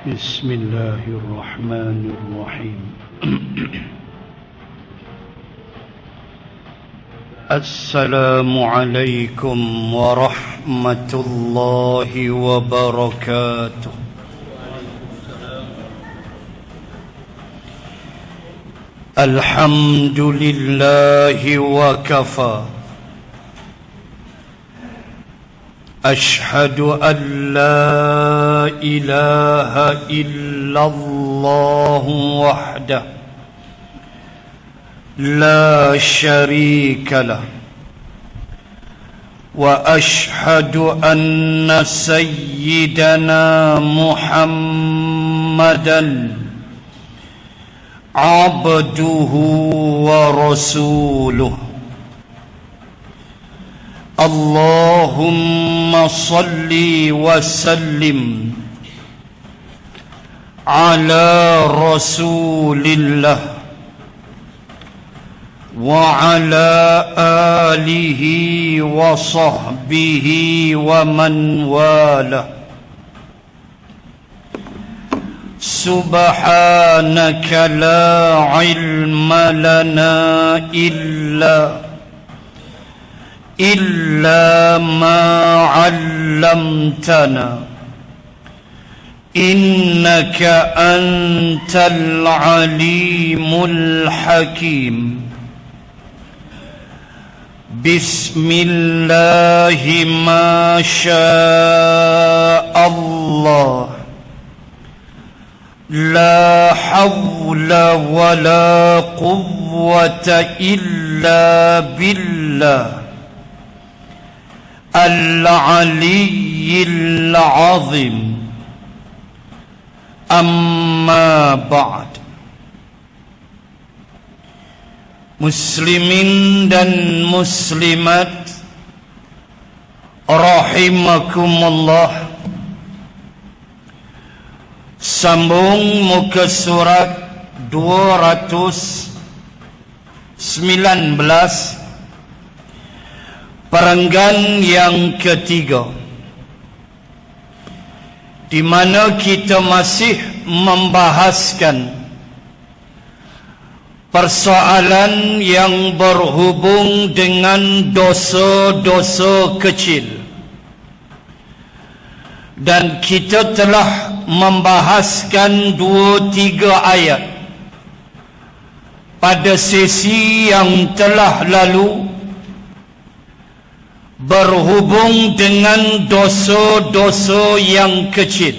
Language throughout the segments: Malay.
بسم الله الرحمن الرحيم السلام عليكم ورحمة الله وبركاته. الحمد لله وكفى. أشهد أن لا إله إلا الله وحده لا شريك له، وأشهد أن سيدنا محمدا عبده ورسوله. اللهم صل وسلم على رسول الله وعلى آله وصحبه ومن والاه. سبحانك لا علم لنا إلا ما علمتنا إنك أنت العليم الحكيم. بسم الله ما شاء الله، لا حول ولا قوة إلا بالله العلي العظيم. أما بعد. Muslimin dan muslimat rahimakumullah. Sambung muka surat 219, perenggan yang ketiga, di mana kita masih membahaskan persoalan yang berhubung dengan dosa-dosa kecil, dan kita telah membahaskan 2-3 ayat pada sesi yang telah lalu berhubung dengan dosa-dosa yang kecil.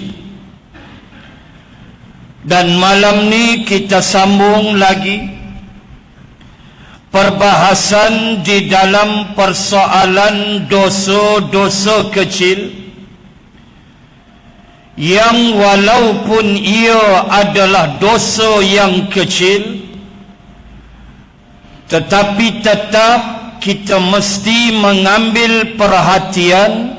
Dan malam ni kita sambung lagi perbahasan di dalam persoalan dosa-dosa kecil yang walaupun ia adalah dosa yang kecil, tetapi tetap kita mesti mengambil perhatian,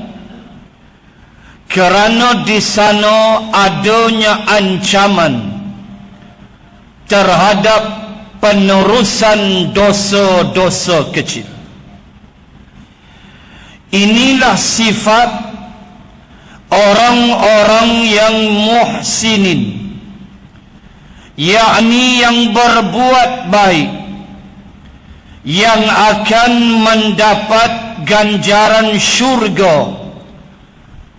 kerana di sana adanya ancaman terhadap penerusan dosa-dosa kecil. Inilah sifat orang-orang yang muhsinin, yakni yang berbuat baik, yang akan mendapat ganjaran syurga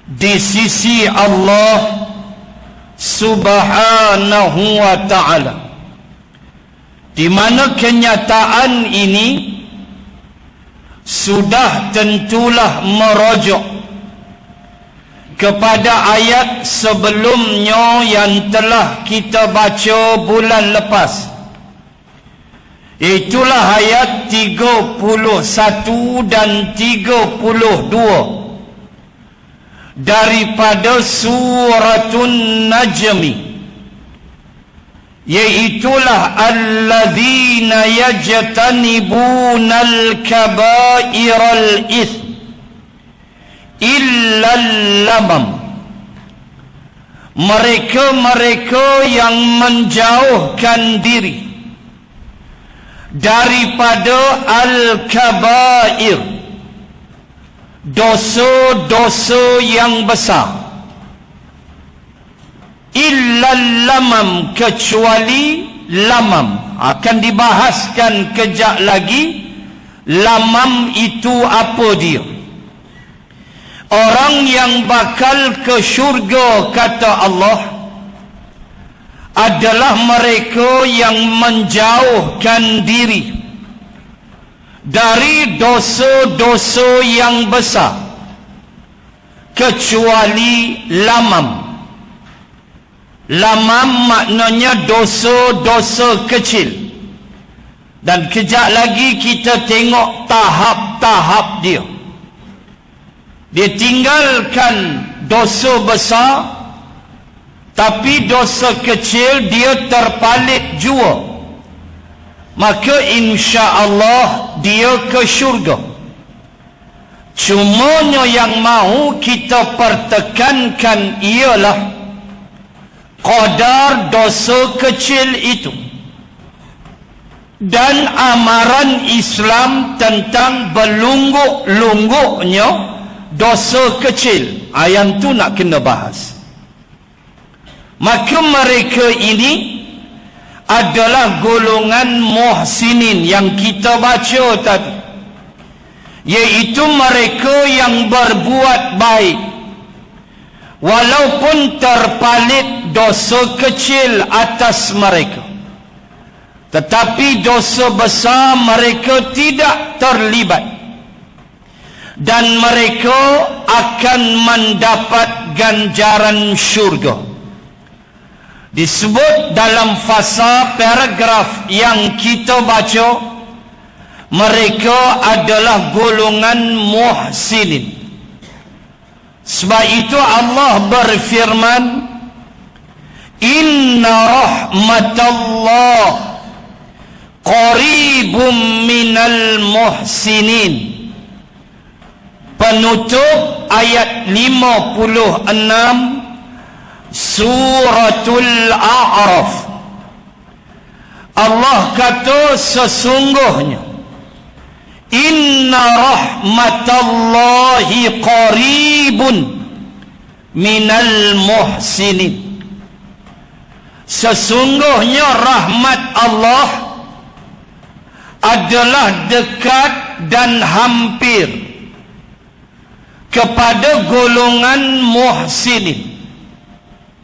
di sisi Allah Subhanahu wa ta'ala. Di mana kenyataan ini sudah tentulah merujuk kepada ayat sebelumnya yang telah kita baca bulan lepas. Itulah ayat 31 dan 32 daripada Suratun Najmi, yaitulah alladzina yajtanibunal kabairal itsm illal lamam. Mereka-mereka yang menjauhkan diri daripada al-kabair, dosa-dosa yang besar, Illal lamam, kecuali lamam. Akan dibahaskan kejap lagi lamam itu apa dia. Orang yang bakal ke syurga, kata Allah, adalah mereka yang menjauhkan diri dari dosa-dosa yang besar, kecuali lamam. Lamam maknanya dosa-dosa kecil. Dan kejap lagi kita tengok tahap-tahap dia. Dia tinggalkan dosa besar, tapi dosa kecil dia terpalit jua. Maka insya-Allah dia ke syurga. Cumanya yang mahu kita pertekankan ialah qadar dosa kecil itu. Dan amaran Islam tentang berlungguk-lungguknya dosa kecil. Yang tu nak kena bahas. Maka mereka ini adalah golongan muhsinin yang kita baca tadi, iaitu mereka yang berbuat baik walaupun terpalit dosa kecil atas mereka, tetapi dosa besar mereka tidak terlibat, dan mereka akan mendapat ganjaran syurga. Disebut dalam fasa paragraf yang kita baca, mereka adalah golongan muhsinin. Sebab itu Allah berfirman, Inna rahmatallah qaribum minal muhsinin. Penutup ayat 56 Suratul A'raf. Allah kata sesungguhnya Inna rahmatallahi qaribun minal muhsinin. Sesungguhnya rahmat Allah adalah dekat dan hampir kepada golongan muhsinin.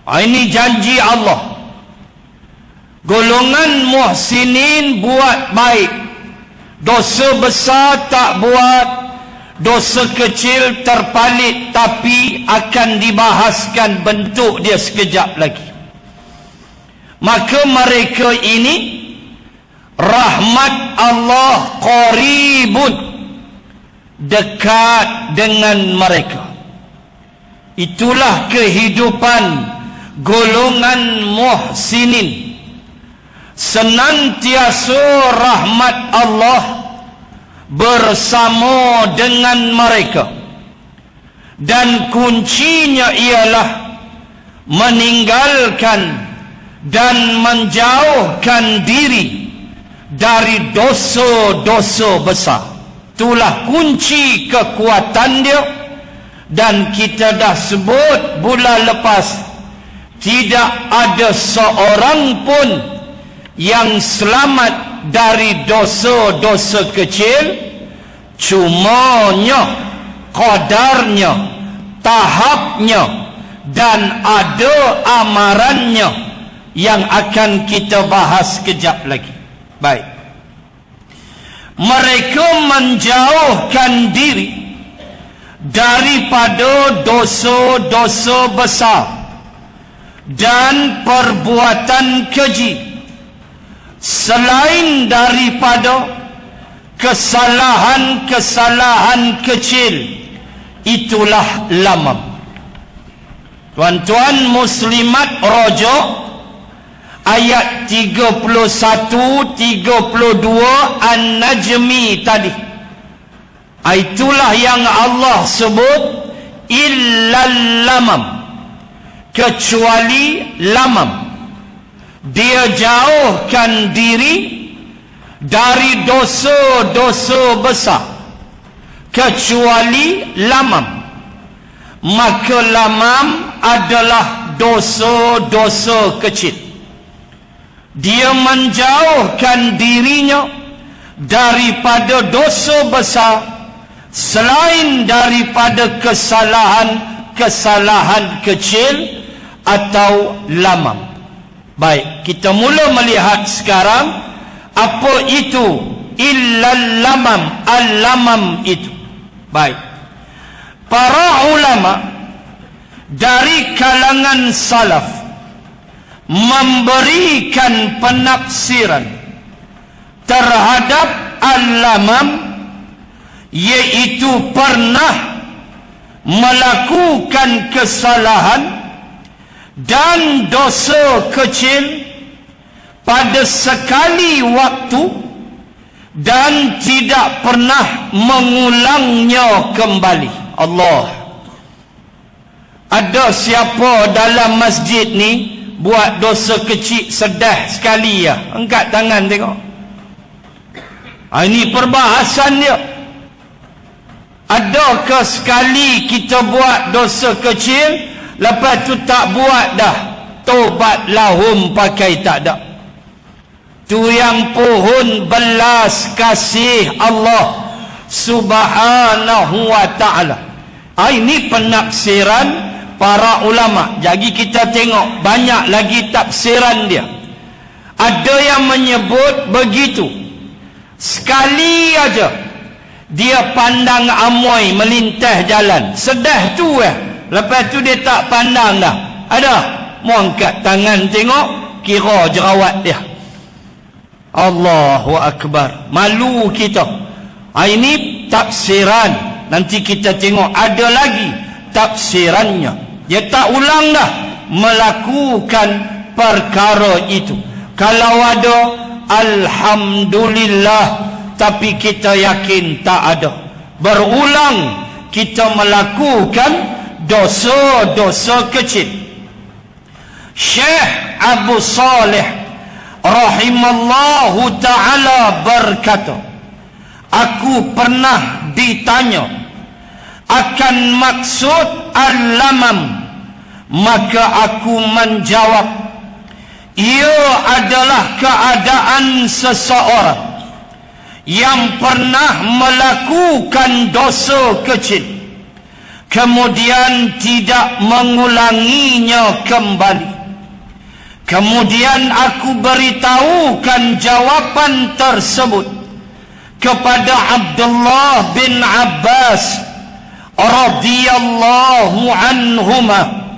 Ini janji Allah. Golongan muhsinin buat baik, dosa besar tak buat, dosa kecil terpalit, tapi akan dibahaskan bentuk dia sekejap lagi. Maka mereka ini rahmat Allah qaribun, dekat dengan mereka. Itulah kehidupan golongan muhsinin. Senantiasa rahmat Allah bersama dengan mereka, dan kuncinya ialah meninggalkan dan menjauhkan diri dari dosa-dosa besar. Itulah kunci kekuatan dia. Dan kita dah sebut bulan lepas, tidak ada seorang pun yang selamat dari dosa-dosa kecil. Cumanya qadarnya, tahapnya, dan ada amarannya yang akan kita bahas kejap lagi. Baik. Mereka menjauhkan diri daripada dosa-dosa besar dan perbuatan keji, selain daripada kesalahan-kesalahan kecil. Itulah lamam. Tuan-tuan muslimat rojok ayat 31-32 An-Najmi tadi. Itulah yang Allah sebut illal lamam, kecuali lamam. Dia jauhkan diri dari dosa-dosa besar, kecuali lamam. Maka lamam adalah dosa-dosa kecil. Dia menjauhkan dirinya daripada dosa besar selain daripada kesalahan kecil atau lamam. Baik, kita mula melihat sekarang apa itu illal lamam, al-lamam itu. Baik, para ulama dari kalangan salaf memberikan penafsiran terhadap al-lamam, yaitu pernah melakukan kesalahan dan dosa kecil pada sekali waktu dan tidak pernah mengulangnya kembali. Allah. Ada siapa dalam masjid ni buat dosa kecil sedah sekali ya? Angkat tangan tengok. Ini perbahasan dia. Adakah sekali kita buat dosa kecil, lepas tu tak buat dah, tobat lahum pakai tak ada? Tu yang pohon belas kasih Allah Subhanahu wa ta'ala. Ini penafsiran para ulama. Jadi kita tengok banyak lagi tafsiran dia. Ada yang menyebut begitu, sekali aja dia pandang amoy melintas jalan, sedah tu lepas tu dia tak pandang dah. Ada mau angkat tangan tengok, kira jerawat dia. Allahu Akbar. Malu kita. Ini tafsiran. Nanti kita tengok ada lagi tafsirannya. Dia tak ulang dah melakukan perkara itu. Kalau ada, alhamdulillah. Tapi kita yakin tak ada. Berulang kita melakukan dosa-dosa kecil. Syekh Abu Saleh rahimallahu ta'ala berkata, aku pernah ditanya akan maksud al-lamam, maka aku menjawab, ia adalah keadaan seseorang yang pernah melakukan dosa kecil kemudian tidak mengulanginya kembali. Kemudian aku beritahukan jawapan tersebut kepada Abdullah bin Abbas radhiyallahu anhuma.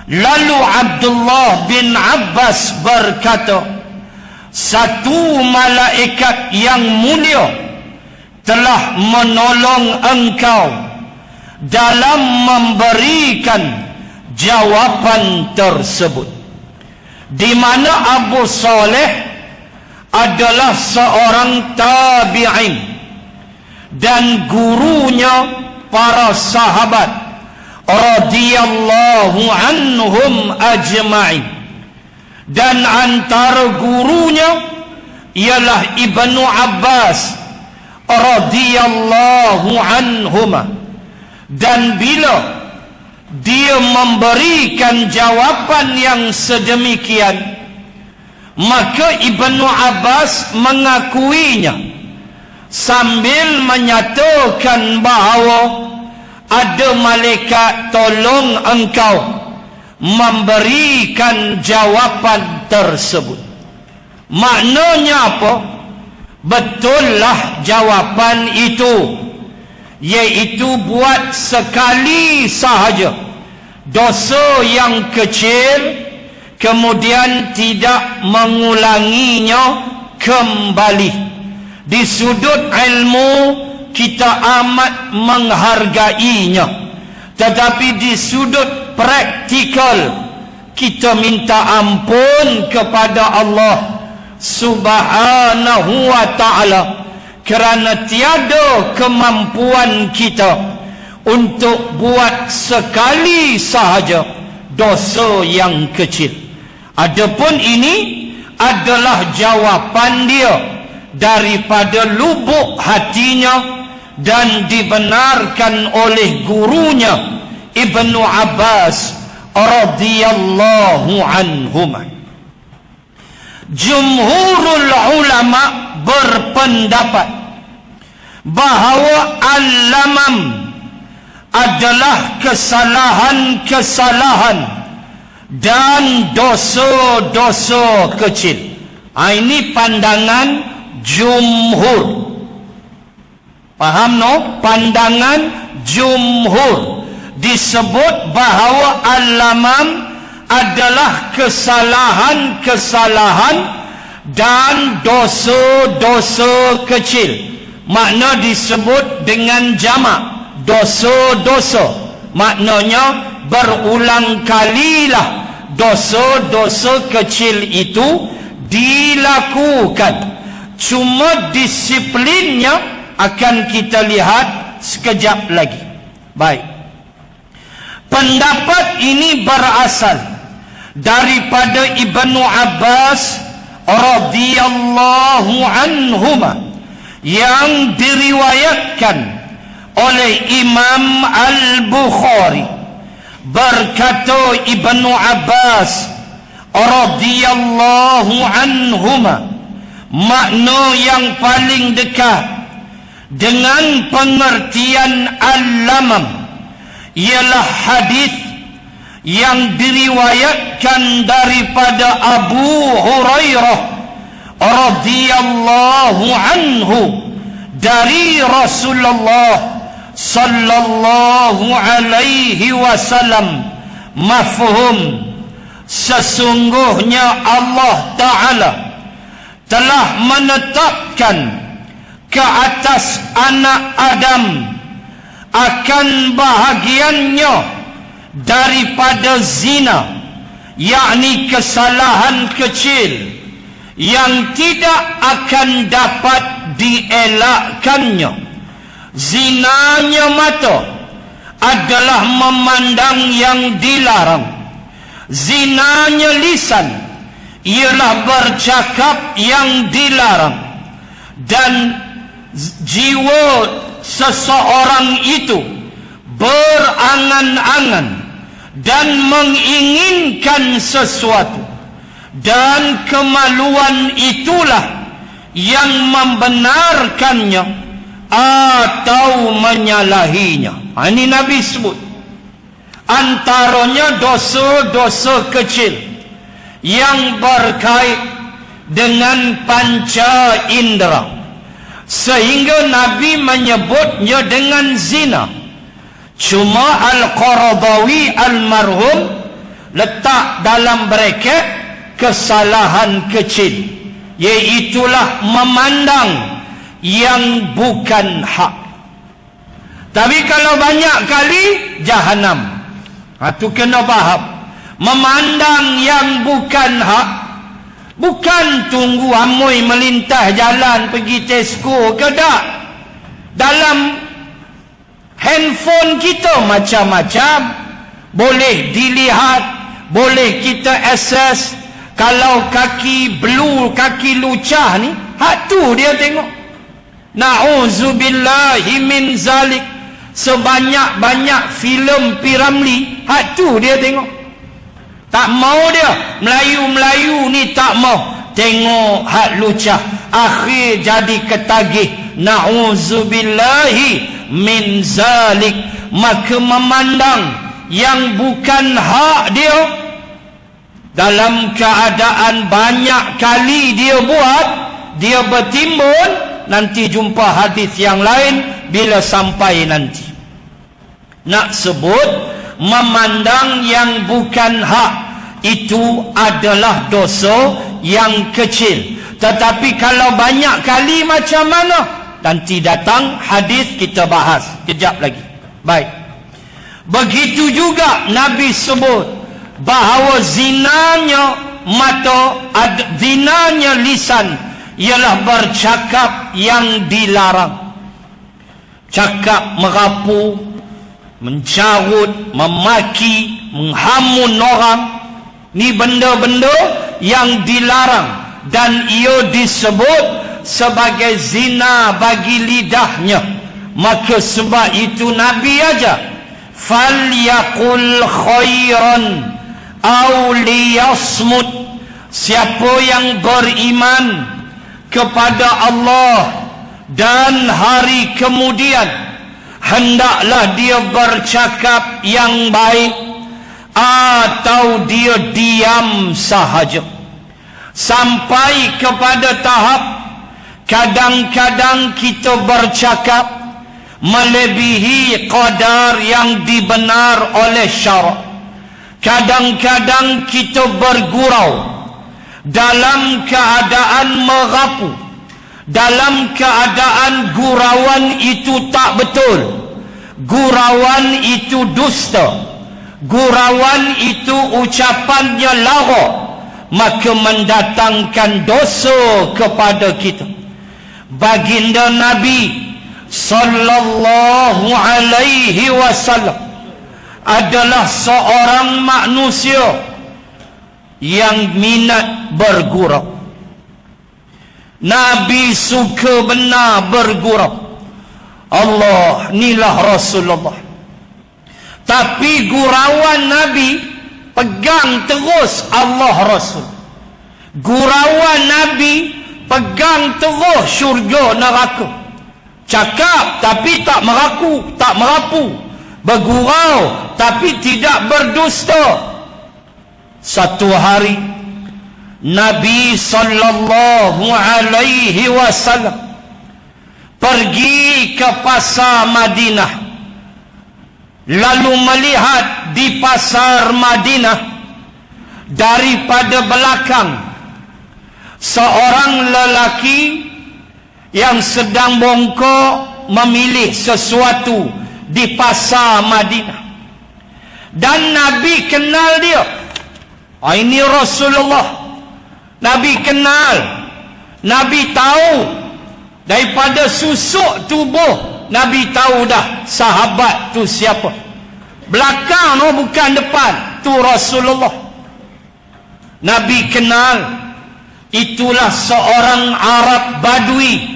Lalu Abdullah bin Abbas berkata, satu malaikat yang mulia telah menolong engkau dalam memberikan jawapan tersebut. Di mana Abu Saleh adalah seorang tabi'in dan gurunya para sahabat radhiyallahu anhum ajma'in, dan antara gurunya ialah Ibnu Abbas radhiyallahu anhuma. Dan bila dia memberikan jawapan yang sedemikian, maka Ibnu Abbas mengakuinya sambil menyatakan bahawa ada malaikat tolong engkau memberikan jawapan tersebut. Maknanya apa? Betullah jawapan itu, yaitu buat sekali sahaja dosa yang kecil kemudian tidak mengulanginya kembali. Di sudut ilmu kita amat menghargainya, tetapi di sudut praktikal kita minta ampun kepada Allah Subhanahu wa ta'ala, kerana tiada kemampuan kita untuk buat sekali sahaja dosa yang kecil. Adapun ini adalah jawapan dia daripada lubuk hatinya dan dibenarkan oleh gurunya Ibnu Abbas radhiyallahu anhuma. Jumhurul ulama berpendapat bahawa al-lamam adalah kesalahan-kesalahan dan dosa-dosa kecil. Ini pandangan jumhur. Faham no? Pandangan jumhur. Disebut bahawa al-lamam adalah kesalahan-kesalahan dan dosa-dosa kecil. Makna disebut dengan jamak, dosa-dosa. Maknanya berulang kalilah dosa-dosa kecil itu dilakukan. Cuma disiplinnya akan kita lihat sekejap lagi. Baik. Pendapat ini berasal daripada Ibnu Abbas radhiyallahu anhuma, yang diriwayatkan oleh Imam Al-Bukhari. Berkata Ibnu Abbas radhiyallahu anhuma, makna yang paling dekat dengan pengertian al-lamam ialah hadis yang diriwayatkan daripada Abu Hurairah radhiyallahu anhu dari Rasulullah sallallahu alaihi wasallam. Mafhum, sesungguhnya Allah Ta'ala telah menetapkan ke atas anak Adam akan bahagiannya daripada zina, yakni kesalahan kecil yang tidak akan dapat dielakkannya. Zinanya mata adalah memandang yang dilarang. Zinanya lisan ialah bercakap yang dilarang. Dan jiwa seseorang itu berangan-angan dan menginginkan sesuatu, dan kemaluan itulah yang membenarkannya atau menyalahinya. Ini Nabi sebut antaranya dosa-dosa kecil yang berkait dengan panca indera, sehingga Nabi menyebutnya dengan zina. Cuma Al-Qaradawi almarhum letak dalam bracket kesalahan kecil, iaitulah memandang yang bukan hak. Tapi kalau banyak kali, jahanam. Itu kena faham. Memandang yang bukan hak, bukan tunggu amoi melintas jalan pergi Tesco ke tak. Dalam handphone kita macam-macam boleh dilihat, boleh kita akses. Kalau kaki blue, kaki lucah ni, hak tu dia tengok. Na'udzubillahi min zalik. Sebanyak-banyak filem Piramli, hak tu dia tengok. Tak mau dia. Melayu-Melayu ni tak mau tengok hak lucah. Akhir jadi ketagih. Na'udzubillahi min zalik. Maka memandang yang bukan hak dia, dalam keadaan banyak kali dia buat, dia bertimbun. Nanti jumpa hadis yang lain bila sampai nanti. Nak sebut memandang yang bukan hak itu adalah dosa yang kecil. Tetapi kalau banyak kali macam mana? Nanti datang hadis kita bahas kejap lagi. Baik. Begitu juga Nabi sebut bahawa zinanya mata, zinanya lisan ialah bercakap yang dilarang. Cakap merapu, mencarut, memaki, menghamun orang, ni benda-benda yang dilarang, dan ia disebut sebagai zina bagi lidahnya. Maka sebab itu Nabi aja, falyaqul khairan aw liyasmut. Siapa yang beriman kepada Allah dan hari kemudian, hendaklah dia bercakap yang baik atau dia diam sahaja. Sampai kepada tahap kadang-kadang kita bercakap melebihi qadar yang dibenar oleh syarak. Kadang-kadang kita bergurau dalam keadaan merapu, dalam keadaan gurauan itu tak betul, gurauan itu dusta, gurauan itu ucapannya lara, maka mendatangkan dosa kepada kita. Baginda Nabi sallallahu alaihi wasallam adalah seorang manusia yang minat bergurau. Nabi suka benar bergurau. Allah, inilah Rasulullah. Tapi gurauan Nabi pegang terus Allah Rasul. Gurauan Nabi pegang terus syurga neraka. Cakap tapi tak merapu. Bergurau tapi tidak berdusta. Satu hari Nabi sallallahu alaihi wasallam pergi ke pasar Madinah, lalu melihat di pasar Madinah daripada belakang seorang lelaki yang sedang bongkok memilih sesuatu di pasar Madinah. Dan Nabi kenal dia. Ini Rasulullah. Nabi kenal, Nabi tahu daripada susuk tubuh, Nabi tahu dah sahabat tu siapa. Belakang tu bukan depan, tu Rasulullah. Nabi kenal, itulah seorang Arab Badui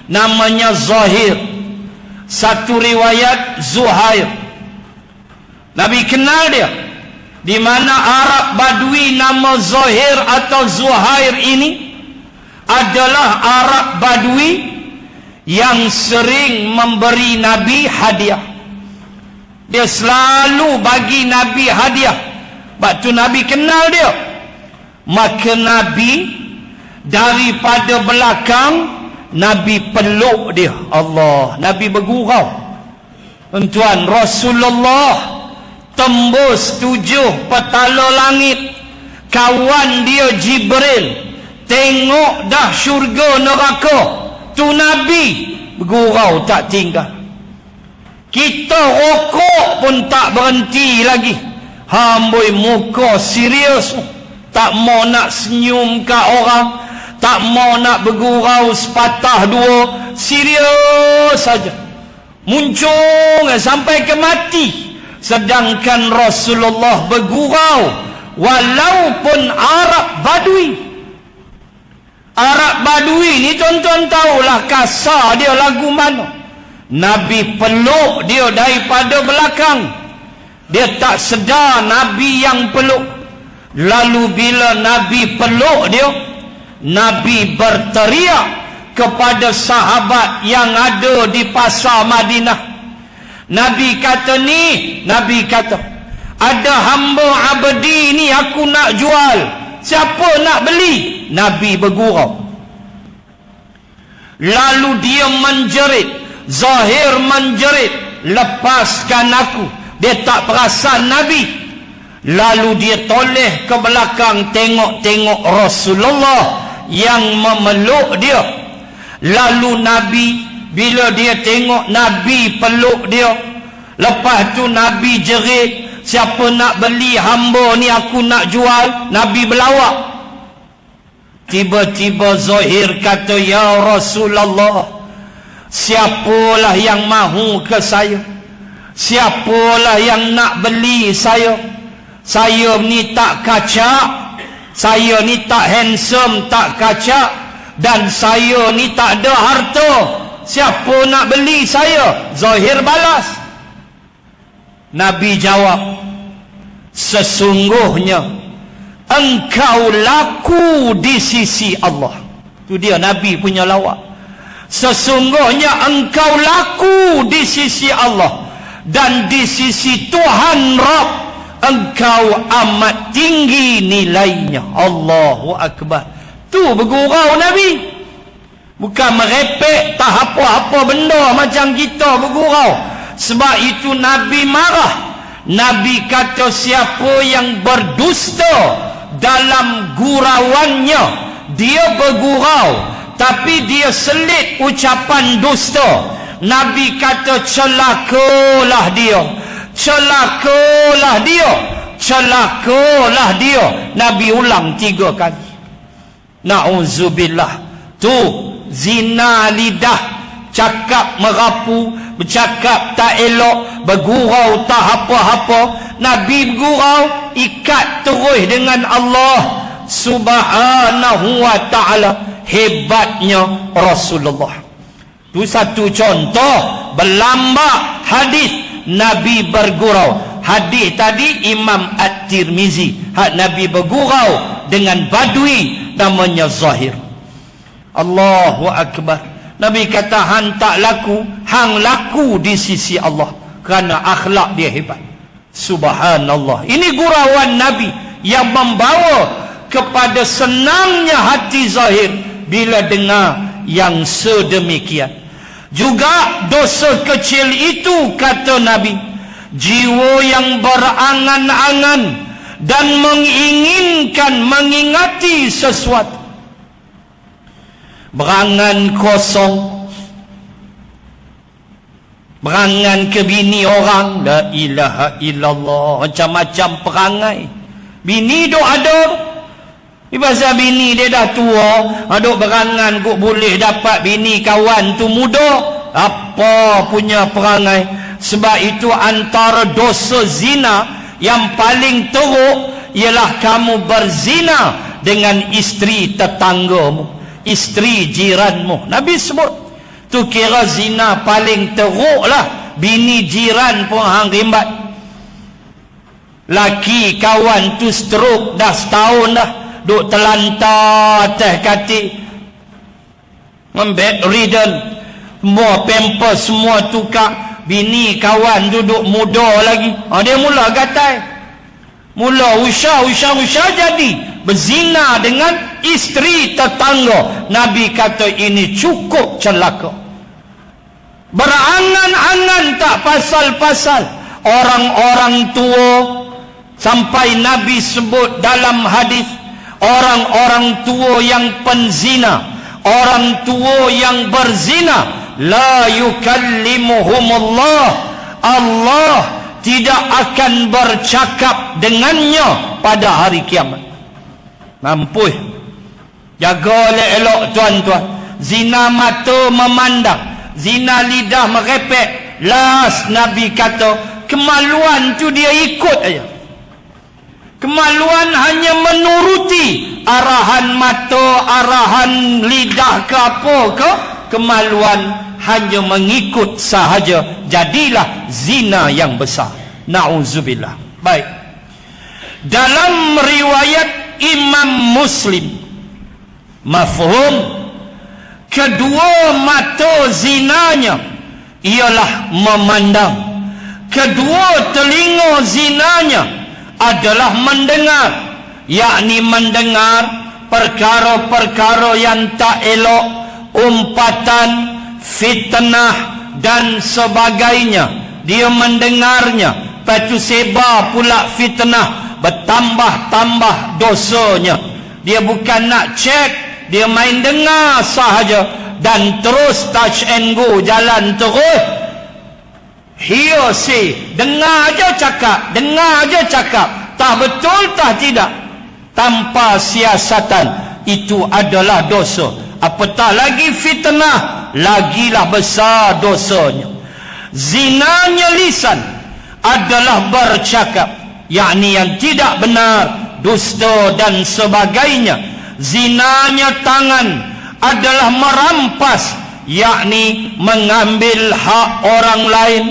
namanya Zahir. Satu riwayat Zuhair. Nabi kenal dia. Di mana Arab Badui nama Zahir atau Zuhair ini adalah Arab Badui yang sering memberi Nabi hadiah. Dia selalu bagi Nabi hadiah. Waktu Nabi kenal dia, maka Nabi daripada belakang Nabi peluk dia. Allah, Nabi bergurau. Tuan, Rasulullah tembus 7 petala langit. Kawan dia Jibril tengok dah syurga neraka. Tu Nabi bergurau tak tinggal. Kita rokok pun tak berhenti lagi. Amboi, muka serius, tak mau nak senyum kat orang, tak mau nak bergurau sepatah dua, serius saja, muncung sampai ke mati. Sedangkan Rasulullah bergurau walaupun Arab Badui. Arab Badui ni tuan-tuan tahulah kasar dia lagu mana. Nabi peluk dia daripada belakang. Dia tak sedar Nabi yang peluk. Lalu bila Nabi peluk dia, Nabi berteriak kepada sahabat yang ada di pasar Madinah. Nabi kata ada hamba abdi ni aku nak jual, siapa nak beli? Nabi bergurau. Lalu dia menjerit, Zahir menjerit, lepaskan aku. Dia tak perasan Nabi. Lalu dia toleh ke belakang, tengok-tengok Rasulullah yang memeluk dia. Lalu Nabi, bila dia tengok Nabi peluk dia, lepas tu Nabi jerit, siapa nak beli hamba ni aku nak jual. Nabi berlawak. Tiba-tiba Zahir kata, ya Rasulullah, siapalah yang mahu ke saya? Siapalah yang nak beli saya? Saya ni tak kacak, saya ni tak handsome, tak kacak, dan saya ni tak ada harta. Siapa nak beli saya? Zahir balas. Nabi jawab, sesungguhnya engkau laku di sisi Allah. Itu dia Nabi punya lawak. Sesungguhnya engkau laku di sisi Allah, dan di sisi Tuhan Rabb engkau amat tinggi nilainya. Allahu Akbar. Tu bergurau Nabi, bukan merepek tak apa-apa benda macam kita bergurau. Sebab itu Nabi marah. Nabi kata, siapa yang berdusta dalam gurauannya, dia bergurau tapi dia selit ucapan dusta, Nabi kata celakalah dia, celakalah dia, celakalah dia. Nabi ulang 3 kali. Na'udzubillah. Tu zina lidah, cakap merapu, bercakap tak elok, bergurau tak apa-apa. Nabi bergurau, ikat terus dengan Allah Subhanahu wa ta'ala. Hebatnya Rasulullah. Itu satu contoh berlambak hadis Nabi bergurau. Hadis tadi Imam At-Tirmizi, Nabi bergurau dengan badui namanya Zahir. Allahu Akbar. Nabi kata, hang tak laku, hang laku di sisi Allah, kerana akhlak dia hebat. Subhanallah. Ini gurauan Nabi yang membawa kepada senangnya hati Zahir bila dengar yang sedemikian. Juga dosa kecil itu, kata Nabi, jiwa yang berangan-angan dan menginginkan mengingati sesuatu, berangan kosong, berangan ke bini orang, la ilaha illallah, macam-macam perangai. Bini duk ada, pasal bini dia dah tua, duk berangan kok boleh dapat bini kawan tu muda. Apa punya perangai? Sebab itu antara dosa zina yang paling teruk ialah kamu berzina dengan isteri tetanggamu, isteri jiranmu. Nabi sebut tu kira zina paling teruk lah. Bini jiran pun hang rimbat. Laki kawan tu stroke dah setahun dah, duk terlantar atas katil, bedridden, semua pampers semua tukar. Bini kawan duduk muda lagi, dia mula gatai, mula usah jadi berzina dengan isteri tetangga. Nabi kata ini cukup celaka. Berangan-angan tak pasal-pasal. Orang-orang tua, sampai Nabi sebut dalam hadis, orang-orang tua yang penzina, orang tua yang berzina, la yukallimuhumullah, Allah tidak akan bercakap dengannya pada hari kiamat. Mampu jaga elok tuan-tuan. Zina mata memandang, zina lidah merepek. Last Nabi kata, kemaluan tu dia ikut aja. Kemaluan hanya menuruti arahan mata, arahan lidah ke apa ke. Kemaluan hanya mengikut sahaja. Jadilah zina yang besar. Na'udzubillah. Baik. Dalam riwayat Imam Muslim, mafhum, kedua mata zinanya ialah memandang, kedua telinga zinanya adalah mendengar, yakni mendengar perkara-perkara yang tak elok, umpatan, fitnah dan sebagainya. Dia mendengarnya, lepas tu sebar pula fitnah, bertambah-tambah dosanya. Dia bukan nak cek, dia main dengar sahaja, dan terus touch and go, jalan terus. Hearsay, dengar aja cakap, dengar aja cakap, tak betul tak tidak, tanpa siasatan. Itu adalah dosa. Apatah lagi fitnah, lagilah besar dosanya. Zinanya lisan adalah bercakap, yakni yang tidak benar, dusta dan sebagainya. Zinanya tangan adalah merampas, yakni mengambil hak orang lain.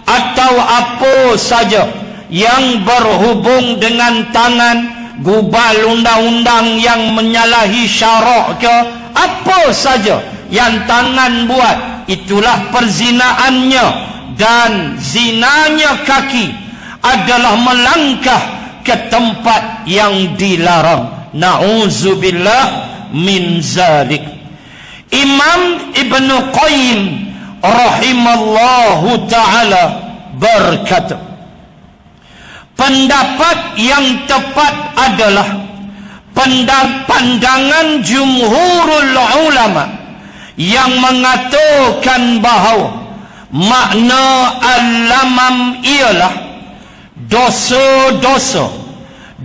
atau apa saja yang berhubung dengan tangan, gubal undang-undang yang menyalahi syarak ke, apa saja yang tangan buat, itulah perzinaannya. Dan zinanya kaki adalah melangkah ke tempat yang dilarang. Na'udzubillah min zalik. Imam Ibn Qayyim rahimallahu ta'ala berkata, pendapat yang tepat adalah pandangan jumhurul ulama yang mengatakan bahawa makna al-lamam ialah dosa-dosa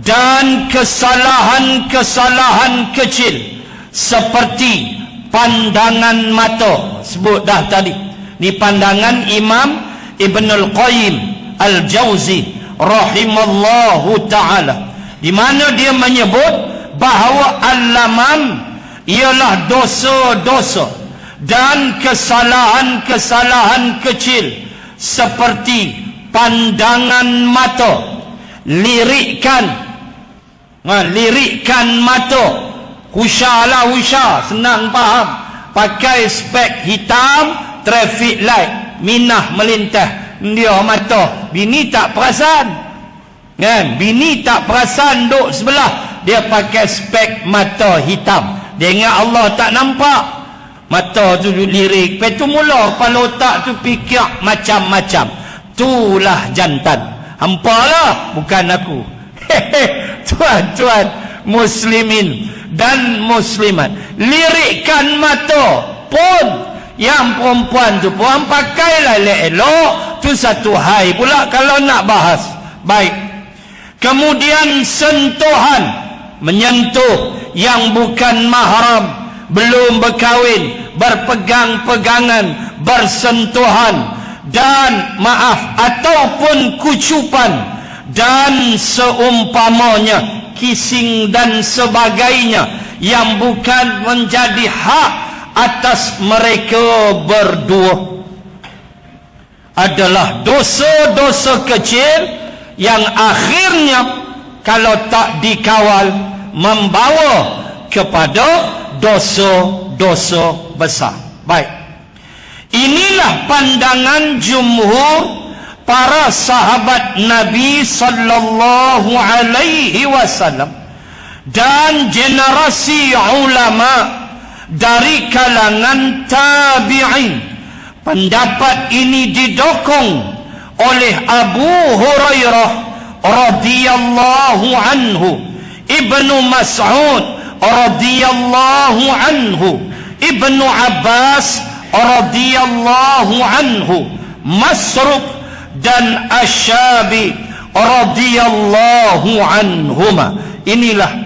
dan kesalahan-kesalahan kecil seperti pandangan mata. Sebut dah tadi, ni pandangan Imam Ibn Al-Qayyim Al-Jauzi rahimallahu ta'ala, di mana dia menyebut bahawa al-lamam ialah dosa-dosa dan kesalahan-kesalahan kecil seperti pandangan mata, lirikan mata, husyalah, senang faham, pakai spek hitam, traffic light, minah melintah, dia mata, bini tak perasan kan, bini tak perasan duk sebelah, dia pakai spek mata hitam, dia ingat Allah tak nampak, mata tu lirik, lepas tu mula kepala otak tu fikir macam-macam. Itulah jantan. Hampalah, bukan aku. Tuan-tuan muslimin dan muslimat, lirikan mata pun yang perempuan tu puan pakailah elok-elok, tu satu hai pula kalau nak bahas. Baik. Kemudian sentuhan, menyentuh yang bukan mahram, belum berkahwin, berpegang-pegangan, bersentuhan, dan maaf ataupun kucupan dan seumpamanya, kissing dan sebagainya, yang bukan menjadi hak atas mereka berdua, adalah dosa-dosa kecil yang akhirnya kalau tak dikawal membawa kepada dosa-dosa besar. Baik, inilah pandangan jumhur para sahabat Nabi sallallahu alaihi wasallam dan generasi ulama dari kalangan tabi'in. Pendapat ini didukung oleh Abu Hurairah radhiyallahu anhu, Ibnu Mas'ud radhiyallahu anhu, Ibnu Abbas radhiyallahu anhu, Masruq dan Asy-Syabi radhiyallahu anhuma. Inilah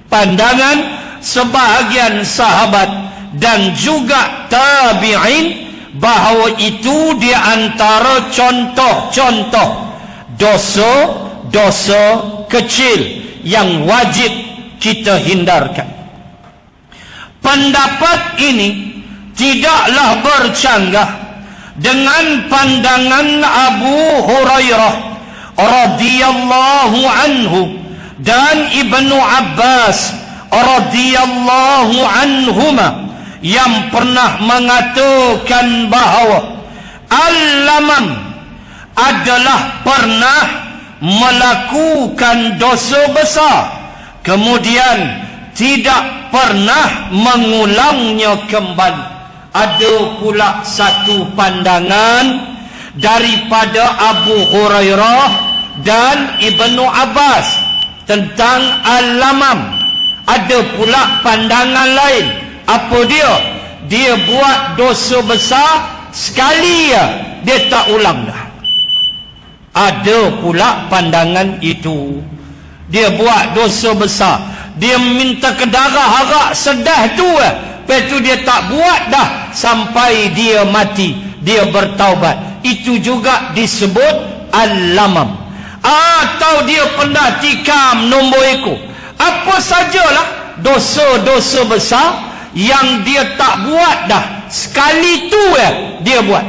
pandangan sebahagian sahabat dan juga tabi'in bahawa itu di antara contoh-contoh dosa-dosa kecil yang wajib kita hindarkan. Pendapat ini tidaklah bercanggah dengan pandangan Abu Hurairah radhiyallahu anhu dan Ibnu Abbas radhiyallahu anhuma yang pernah mengatakan bahawa al-lamam adalah pernah melakukan dosa besar kemudian tidak pernah mengulangnya kembali. Ada pula satu pandangan daripada Abu Hurairah dan Ibnu Abbas tentang al-lamam. Ada pula pandangan lain. Apa dia? Dia buat dosa besar sekali ya, dia tak ulang dah. Ada pula pandangan itu. Dia buat dosa besar, dia minta ke darah harap sedah tu lepas tu dia tak buat dah sampai dia mati, dia bertaubat. Itu juga disebut al-lamam. Atau dia pernah tikam nombor ekor. Apa sajalah dosa-dosa besar yang dia tak buat dah, sekali tu dia buat.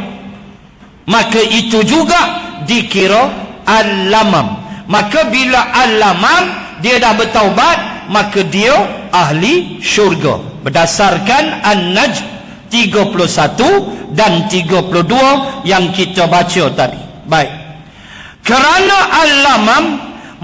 maka itu juga dikira al-lamam. Maka bila al-lamam dia dah bertaubat, maka dia ahli syurga berdasarkan An-Najm 31 dan 32 yang kita baca tadi. Baik, kerana al-lamam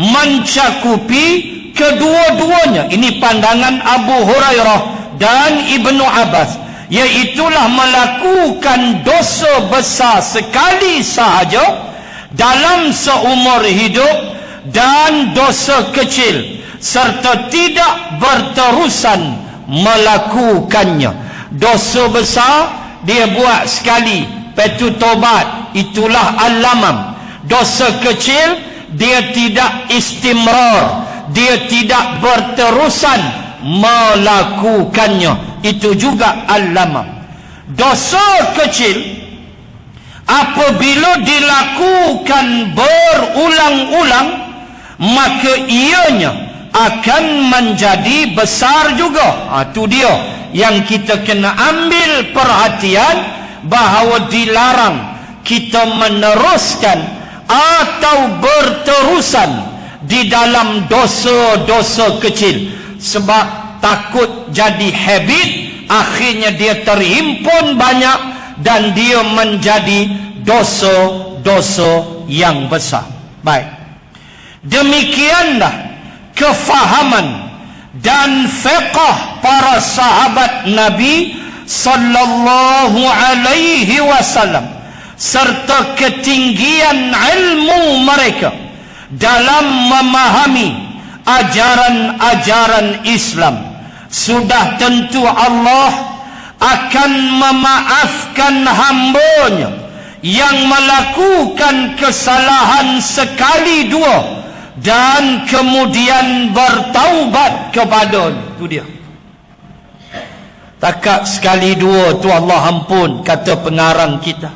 mencakupi kedua-duanya, ini pandangan Abu Hurairah dan Ibnu Abbas, iaitulah melakukan dosa besar sekali sahaja dalam seumur hidup dan dosa kecil serta tidak berterusan melakukannya. Dosa besar dia buat sekali, lepas tu tobat, itulah al-lamam. Dosa kecil dia tidak istimrar, dia tidak berterusan melakukannya, itu juga al-lamam. Dosa kecil apabila dilakukan berulang-ulang, maka ianya akan menjadi besar juga. Itu dia yang kita kena ambil perhatian, bahawa dilarang kita meneruskan atau berterusan di dalam dosa-dosa kecil, sebab takut jadi habit, akhirnya dia terhimpun banyak dan dia menjadi dosa-dosa yang besar. Baik, demikianlah kefahaman dan fiqh para sahabat Nabi sallallahu alaihi wasallam, serta ketinggian ilmu mereka dalam memahami ajaran-ajaran Islam. Sudah tentu Allah akan memaafkan hambanya yang melakukan kesalahan sekali dua dan kemudian bertaubat kepadanya. Itu dia. Takat sekali dua tu Allah ampun, kata pengarang kita.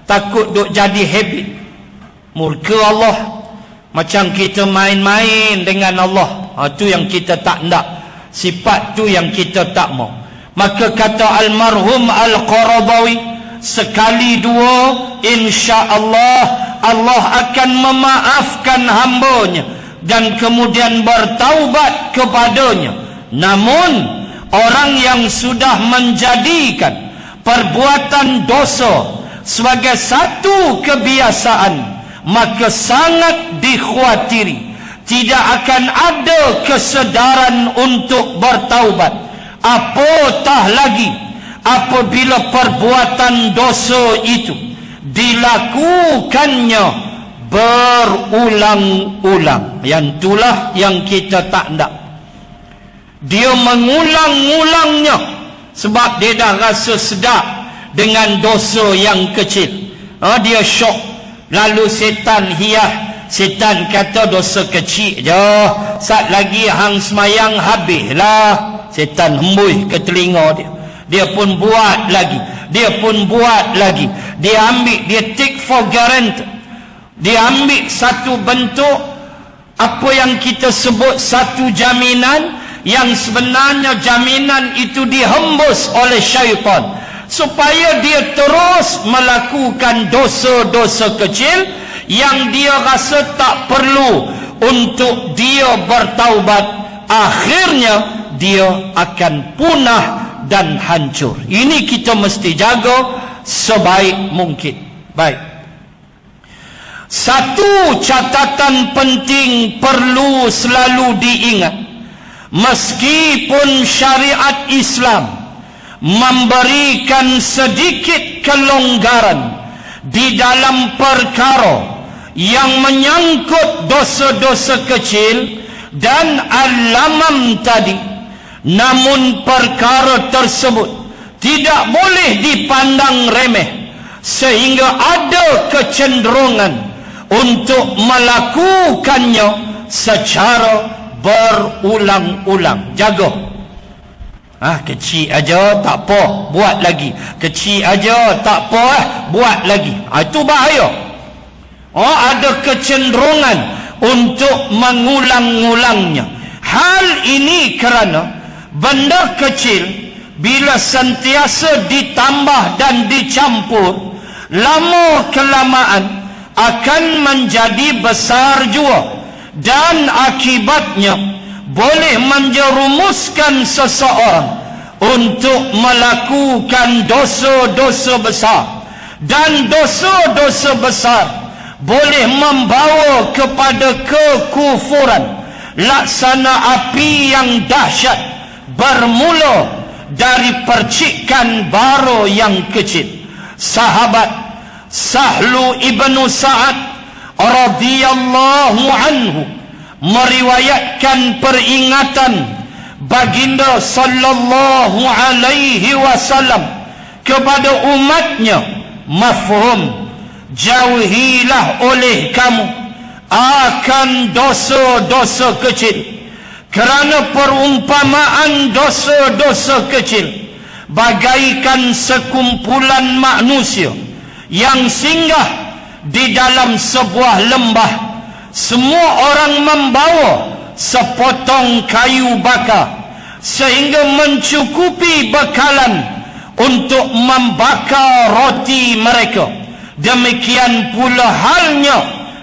Takut duk jadi habit, murka Allah, macam kita main-main dengan Allah. Itu yang kita tak nak, sifat tu yang kita tak mau. Maka kata almarhum Al-Qaradawi, sekali dua insya-Allah Allah akan memaafkan hambanya dan kemudian bertaubat kepadanya. Namun orang yang sudah menjadikan perbuatan dosa sebagai satu kebiasaan, maka sangat dikhawatiri tidak akan ada kesedaran untuk bertaubat. Apatah lagi apabila perbuatan dosa itu dilakukannya berulang-ulang. Yang itulah yang kita tak nak. Dia mengulang-ulangnya sebab dia dah rasa sedap dengan dosa yang kecil. Dia syok. Lalu setan hias. Setan kata dosa kecil je, sat lagi hang semayang habislah. Setan hembus ke telinga dia. Dia pun buat lagi, dia pun buat lagi. Dia ambil, dia take for granted. Dia ambil satu bentuk apa yang kita sebut satu jaminan, yang sebenarnya jaminan itu dihembus oleh syaitan supaya dia terus melakukan dosa-dosa kecil yang dia rasa tak perlu untuk dia bertaubat. Akhirnya dia akan punah dan hancur. Ini kita mesti jaga sebaik mungkin. Baik, satu catatan penting perlu selalu diingat. Meskipun syariat Islam memberikan sedikit kelonggaran di dalam perkara yang menyangkut dosa-dosa kecil dan al-lamam tadi, namun perkara tersebut tidak boleh dipandang remeh, sehingga ada kecenderungan untuk melakukannya secara berulang-ulang. Jaga. Kecil aja tak apa, buat lagi. Kecil aja tak apa, buat lagi. Itu bahaya. Ada kecenderungan untuk mengulang-ulangnya. Hal ini kerana benda kecil bila sentiasa ditambah dan dicampur lama kelamaan akan menjadi besar jua, dan akibatnya boleh menjerumuskan seseorang untuk melakukan dosa-dosa besar, dan dosa-dosa besar boleh membawa kepada kekufuran. Laksana api yang dahsyat bermula dari percikan bara yang kecil. Sahabat Sahlu ibnu Sa'ad radhiyallahu anhu meriwayatkan peringatan baginda sallallahu alaihi wasallam kepada umatnya, mafhum, jauhilah oleh kamu akan dosa-dosa kecil, kerana perumpamaan dosa-dosa kecil bagaikan sekumpulan manusia yang singgah di dalam sebuah lembah. Semua orang membawa sepotong kayu bakar sehingga mencukupi bekalan untuk membakar roti mereka. Demikian pula halnya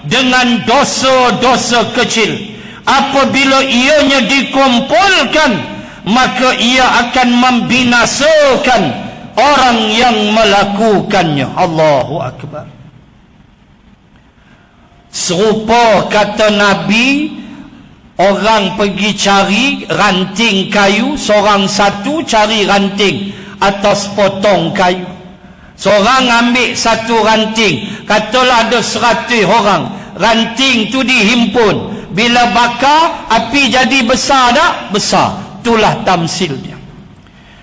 dengan dosa-dosa kecil. Apabila ianya dikumpulkan, maka ia akan membinasakan orang yang melakukannya. Allahu Akbar. Serupa kata Nabi, orang pergi cari ranting kayu, seorang satu cari ranting atas potong kayu. Seorang ambil satu ranting, katalah ada 100 orang, ranting tu dihimpun. Bila bakar, api jadi besar tak? Besar. Itulah tamsilnya.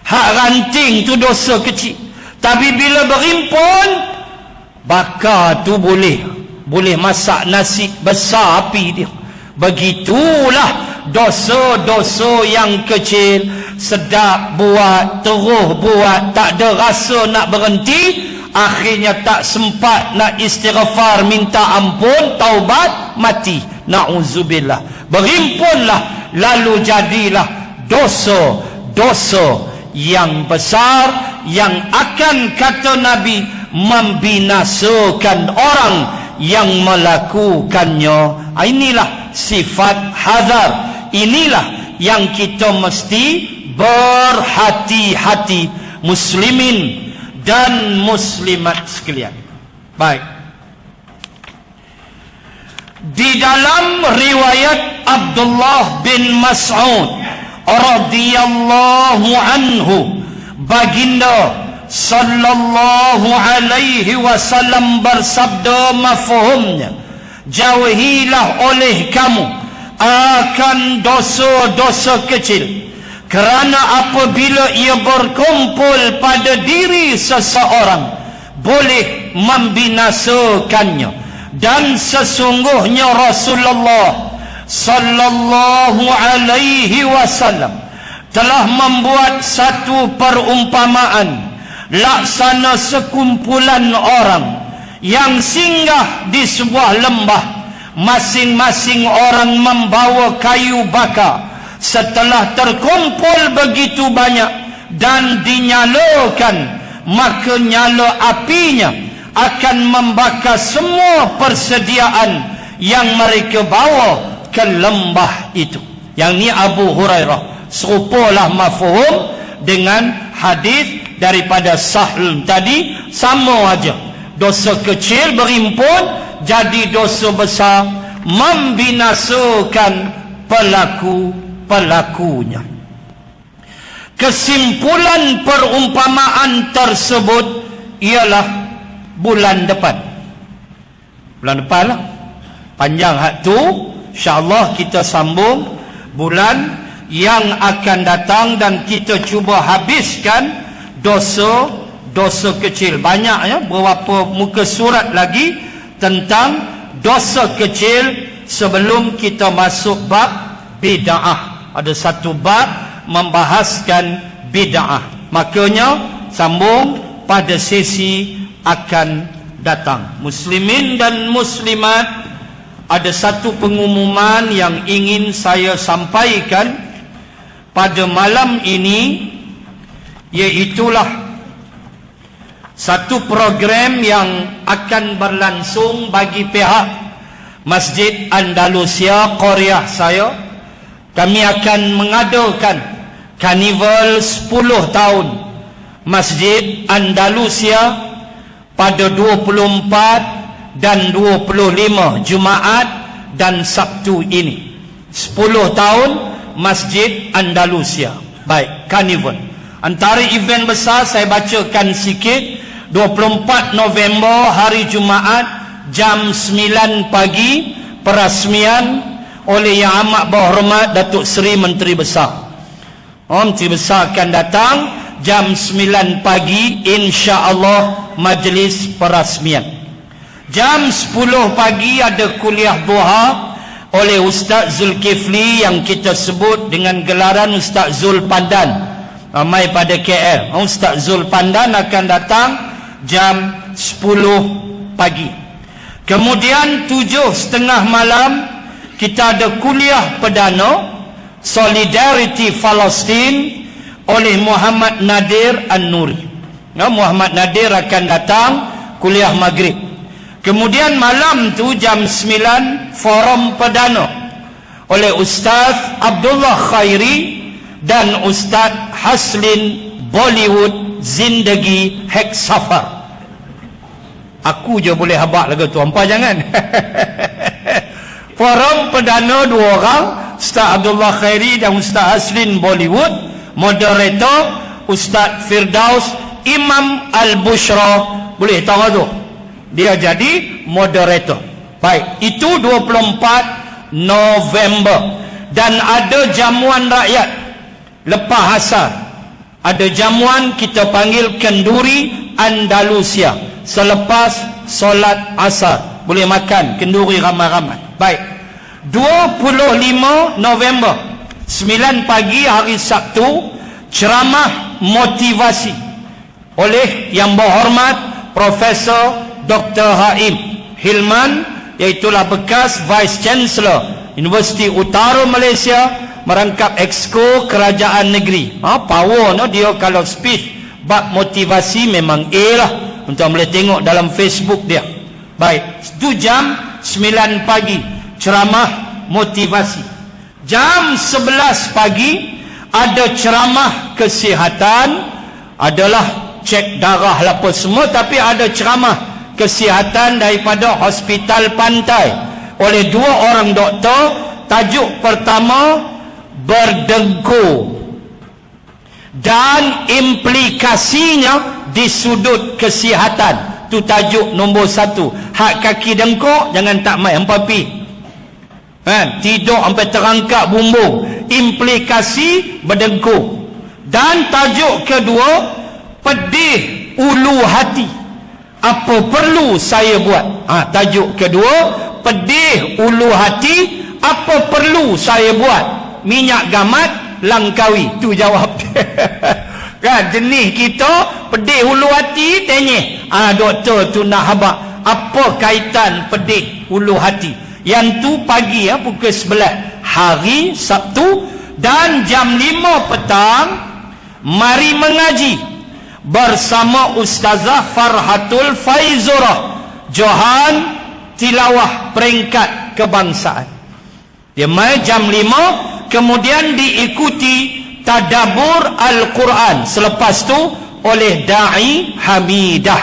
Hak ranting tu dosa kecil, tapi bila berimpun, bakar tu boleh masak nasi, besar api dia. Begitulah dosa-dosa yang kecil, sedap buat, terus buat, tak ada rasa nak berhenti, akhirnya tak sempat nak istighfar, minta ampun, taubat, mati. Na'udzubillah. Berhimpunlah, lalu jadilah dosa-dosa yang besar yang akan, kata Nabi, membinasakan orang yang melakukannya. Inilah sifat hazar. Inilah yang kita mesti berhati-hati, muslimin dan muslimat sekalian. Baik. Di dalam riwayat Abdullah bin Mas'ud radhiyallahu anhu, baginda sallallahu alaihi wasallam bersabda, mafhumnya, jauhilah oleh kamu akan dosa-dosa kecil, kerana apabila ia berkumpul pada diri seseorang boleh membinasakannya. Dan sesungguhnya Rasulullah sallallahu alaihi wasallam telah membuat satu perumpamaan, laksana sekumpulan orang yang singgah di sebuah lembah. Masing-masing orang membawa kayu bakar. Setelah terkumpul begitu banyak dan dinyalakan, maka nyala apinya akan membakar semua persediaan yang mereka bawa ke lembah itu. Yang ni Abu Hurairah. Serupalah mafhum dengan hadis daripada Sahl tadi, sama aja. Dosa kecil berimpun jadi dosa besar, membinasakan pelakunya. Kesimpulan perumpamaan tersebut ialah bulan depan lah, panjang hak tu, insyaAllah kita sambung bulan yang akan datang, dan kita cuba habiskan dosa kecil. Banyak ya, beberapa muka surat lagi tentang dosa kecil sebelum kita masuk bab bid'ah. Ada satu bab membahaskan bid'ah, makanya sambung pada sesi akan datang. Muslimin dan muslimat, ada satu pengumuman yang ingin saya sampaikan pada malam ini, iaitulah Satu program yang akan berlangsung bagi pihak Masjid Andalusia Korea saya. Kami akan mengadakan karnival 10 tahun Masjid Andalusia pada 24 dan 25 Jumaat dan Sabtu ini. 10 tahun Masjid Andalusia. Baik, karnival. Antara event besar saya bacakan sikit. 24 November hari Jumaat jam 9 pagi perasmian oleh Yang Amat Berhormat Datuk Seri Menteri Besar. Menteri Besar akan datang jam 9 pagi, insya-Allah majlis perasmian. Jam 10 pagi ada kuliah duha oleh Ustaz Zulkifli yang kita sebut dengan gelaran Ustaz Zul Pandan. Ramai pada KL. Ustaz Zul Pandan akan datang jam 10 pagi. Kemudian 7:30 malam kita ada kuliah perdana Solidarity Palestin oleh Muhammad Nadir An-Nuri. Muhammad Nadir akan datang kuliah maghrib. Kemudian malam tu jam 9 forum perdana oleh Ustaz Abdullah Khairi dan Ustaz Haslin Bollywood Zindagi Hek Safar. Aku je boleh habak lagu tu, hampa jangan. Forum perdana 2 orang, Ustaz Abdullah Khairi dan Ustaz Haslin Bollywood. Moderator Ustaz Firdaus Imam Al-Bushra. Boleh tahu tu? Dia jadi moderator. Baik, itu 24 November. Dan ada jamuan rakyat lepas asar. Ada jamuan kita panggil kenduri Andalusia selepas solat asar. Boleh makan kenduri ramai-ramai. Baik, 25 November 9 pagi hari Sabtu, ceramah motivasi oleh Yang Berhormat Profesor Dr. Haim Hilman, iaitulah bekas Vice Chancellor Universiti Utara Malaysia, merangkap Exco Kerajaan Negeri. Power no dia kalau speech bab motivasi memang A lah. Untuk boleh tengok dalam Facebook dia. Baik, itu jam 9 pagi ceramah motivasi. Jam 11 pagi ada ceramah kesihatan, adalah cek darah apa semua, tapi ada ceramah kesihatan daripada Hospital Pantai oleh 2 orang doktor. Tajuk pertama, berdengkur dan implikasinya di sudut kesihatan. Tu tajuk nombor 1. Hak kaki dengkuk jangan tak mai hampa pi. Tidur sampai terangkap bumbung. Implikasi berdengkur. Dan tajuk kedua, pedih ulu hati. Apa perlu saya buat? Tajuk kedua, pedih ulu hati. Apa perlu saya buat? Minyak gamat langkawi. Tu jawab. Kan jenis kita pedih hulu hati tanya. Doktor tu nak habaq apa kaitan pedih hulu hati. Yang tu pagi pukul 11 hari Sabtu. Dan jam 5 petang mari mengaji bersama Ustazah Farhatul Faizurah, Johan Tilawah Peringkat Kebangsaan. Dia mai jam 5. Kemudian diikuti tadabbur Al-Quran. Selepas tu oleh Da'i Hamidah,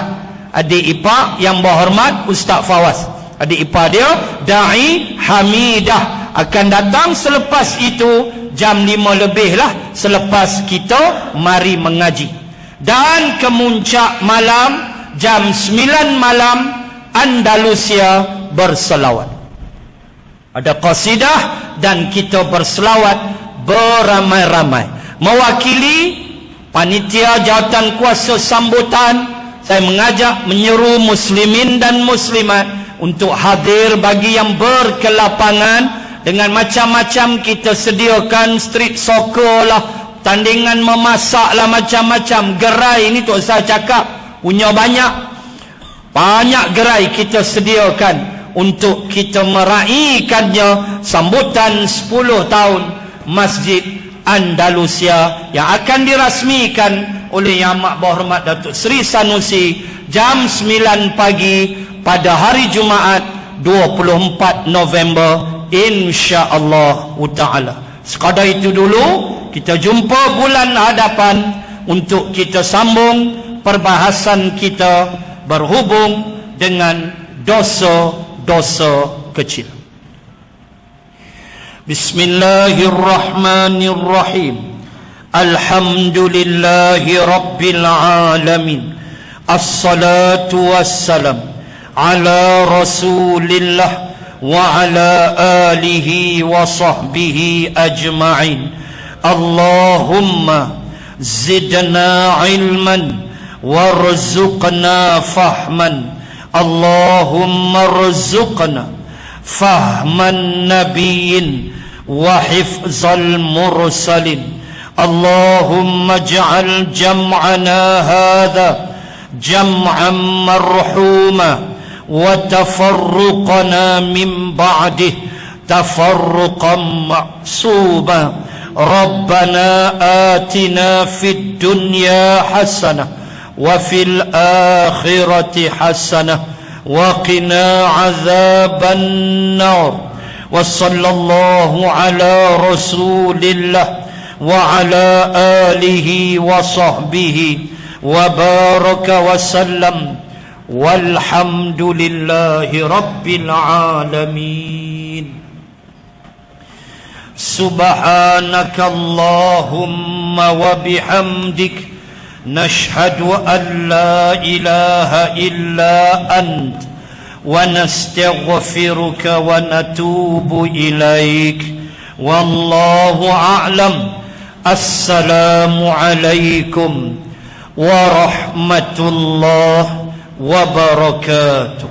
adik ipar Yang Berhormat Ustaz Fawaz. Adik ipar dia Da'i Hamidah akan datang selepas itu jam 5 lebih lah, selepas kita mari mengaji. Dan kemuncak malam jam 9 malam Andalusia berselawat. Ada qasidah dan kita berselawat beramai-ramai. Mewakili panitia jawatan kuasa sambutan, saya mengajak menyeru muslimin dan muslimat untuk hadir bagi yang berkelapangan. Dengan macam-macam kita sediakan street soccer lah, tandingan memasak lah, macam-macam gerai. Ini tu saya cakap punya banyak gerai kita sediakan untuk kita meraihkannya sambutan 10 tahun Masjid Andalusia yang akan dirasmikan oleh Yang Amat Berhormat Datuk Seri Sanusi jam 9 pagi pada hari Jumaat 24 November insya-Allah taala. Sekadar itu dulu, kita jumpa bulan hadapan untuk kita sambung perbahasan kita berhubung dengan dosa-dosa kecil. Bismillahirrahmanirrahim. Alhamdulillahi rabbil alamin. Assalatu wassalam ala rasulillah wa ala alihi wa sahbihi ajma'in. Allahumma zidna ilman warzuqna fahman. Allahumma rzuqna fahman nabiyyin wa hifzal mursalin. Allahumma ij'al jam'ana hadha jam'an marhuma wa tafarruqana min ba'dih tafarruqan ma'suba. Rabbana atina fid dunya hasanah wa fil akhirati hasanah wa qina azaban nar. Wa sallallahu ala rasulillah wa ala alihi wa sahbihi wa baraka wa sallam. Walhamdulillahi rabbil alamin. Subhanaka Allahumma wa bihamdik nashhadu an la ilaha illa ant wa nastaghfiruka wa natubu ilaik. Wallahu a'lam. Assalamu alaikum warahmatullahi wabarakatuh.